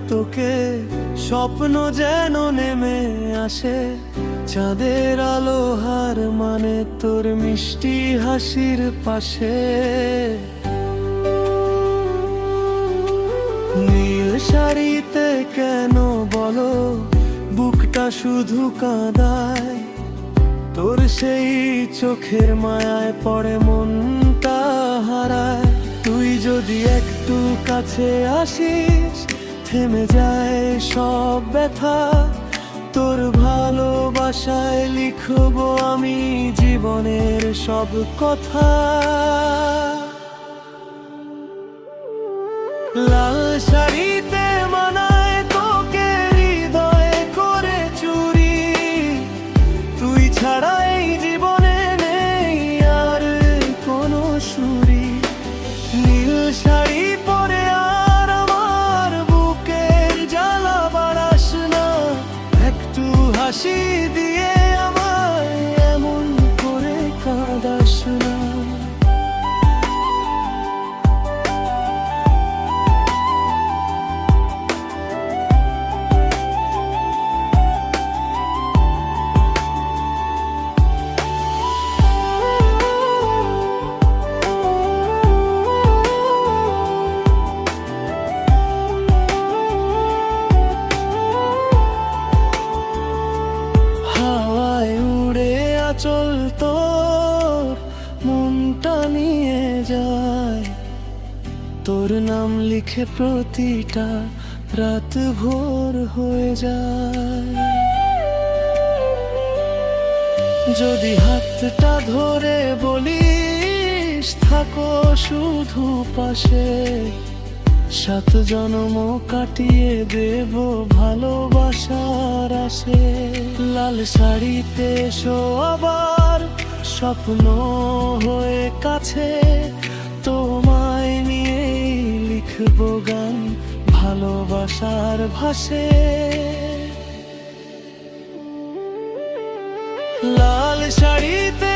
তোকে স্বপ্ন যেন নেমে আসে চাঁদের আলো হার মানে তোর মিষ্টি হাসির পাশে। নীল শাড়িতে কেন বলো বুকটা শুধু কাঁদায়, তোর সেই চোখের মায়ায় পড়ে মনটা হারায়। তুই যদি একটু কাছে আসিস থেমে যায় সব ব্যথা, তোর ভালোবাসায় লিখবো আমি জীবনের সব কথা। লাল শাড়িতে মানায় তোকে হৃদয় করে চুরি, তুই ছাড়া এই জীবনে নেই আর কোনো সুরি। নীল শাড়ি পরে আর আমার বুকের জ্বালা বাড়াস না, একটু হাসি দিয়ে আমায় এমন করে কাঁদাস না। চল তোর মনটা নিয়ে যায়, তোর নাম লিখে প্রতিটা রাত ভোর হয়ে যায়। যদি হাতটা ধরে বলিস থাকো শুধু পাশে, 7 জন্ম কাটিয়ে দেব ভালোবাসার আসে। লাল শাড়িতে এসো আবার স্বপ্ন হয়ে কাছে, তোমায় নিয়ে লিখবো গান ভালোবাসার ভাষে। লাল শাড়িতে